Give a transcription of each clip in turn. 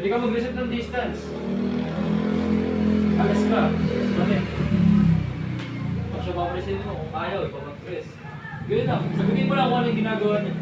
Pwede ka mag-reset ng distance. Alas ka. Mali. Pag siya pa-preset mo, kung ayaw, ipapag-press. Ganoon lang. Sagutin mo lang kung ano yung ginagawa niya.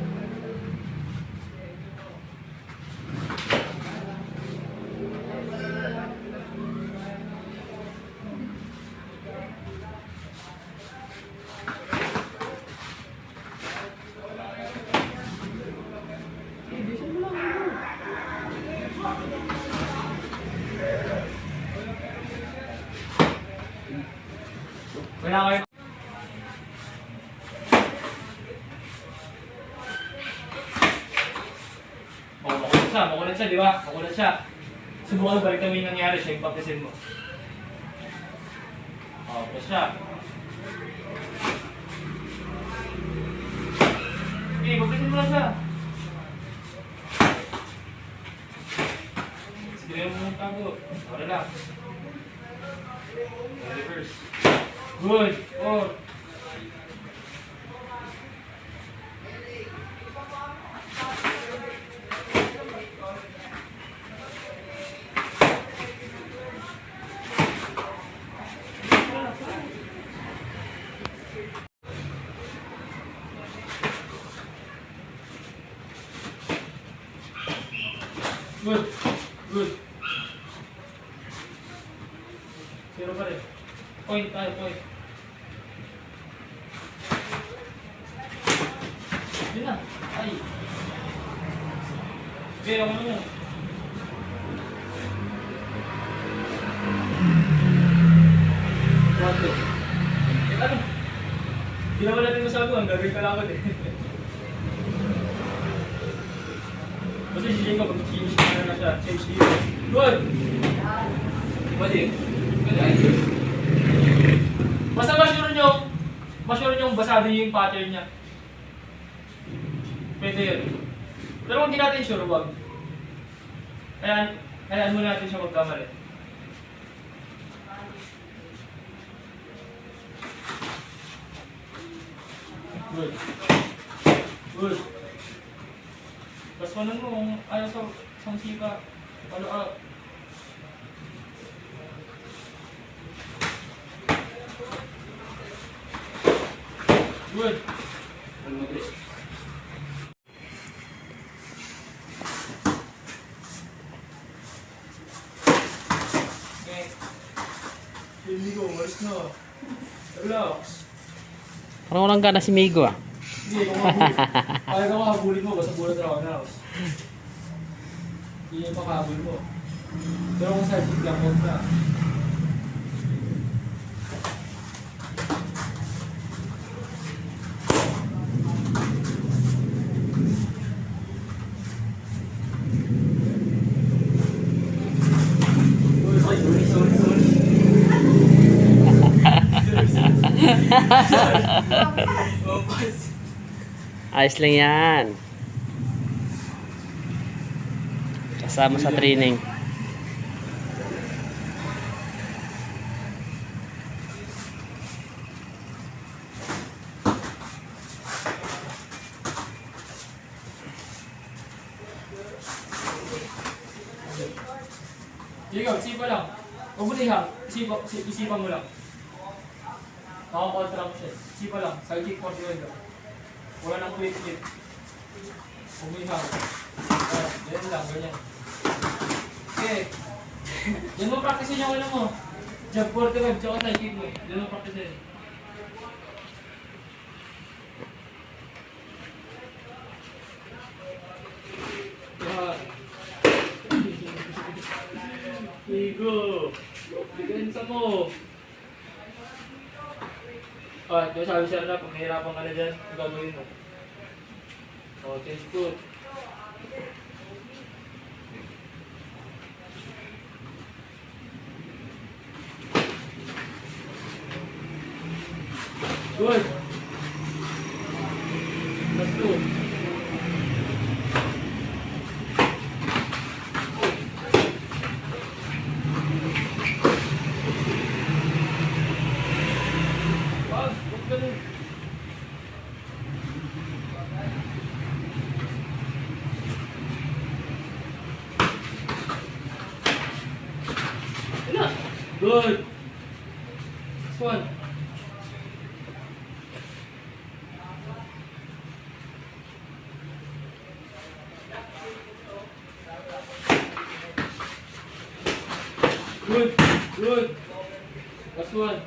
Wala kayo. Makulat siya, di ba? Makulat siya. Subukan balik kami yung nangyari siya, yung papisin mo. Press siya. Okay, papisin mo lang siya. Sige mo mong tago. Wala lang. Reverse. Good. Oh. Good. Good. Zero pa rin. Point tayo, point. Yun na. Ay. Okay, ako na mo. One, ano? Hindi naman natin masabi, ang gagawin ka lang ako eh. Kasi si Jacob, mag-change na siya. Change dito. Good! Pwede. Pwede. Basta ma-sure nyo basado yung pattern niya. Pwede yun. Pero kung hindi natin sure, wag. Hayaan muna natin siya magkamali. Good. Good. Tapos manon mo kung ayaw sa sangsipa. Follow up. Good. Okay. Hindi ko, malis na. Relax. Parang walang gana si Migo ah. Hindi, kung makabuli. Kaya ka makabuli mo, basta bulat raw na. Hindi yung makabuli mo. Pero kung side kick lang, huwag na. Ayos lang yan. Kasama sa training. Jacob, isipan lang. Huwag mo liha. Isipan mo lang. Nakakontra mo siya. Isipan lang. Side kick for the window. Wala nang quick hit. Huwag mo liha. Ganyan lang, ganyan. Okay. Yan mo practicein yung ano mo. Jab 45, tsaka side kick mo. Yan mo practicein. Migo! Bigansa mo! Ito sabi siya na, pag nahirapan ka na dyan, ang gagawin mo. Change foot. Good! Last two. Good. This one. Good. Good. Last one.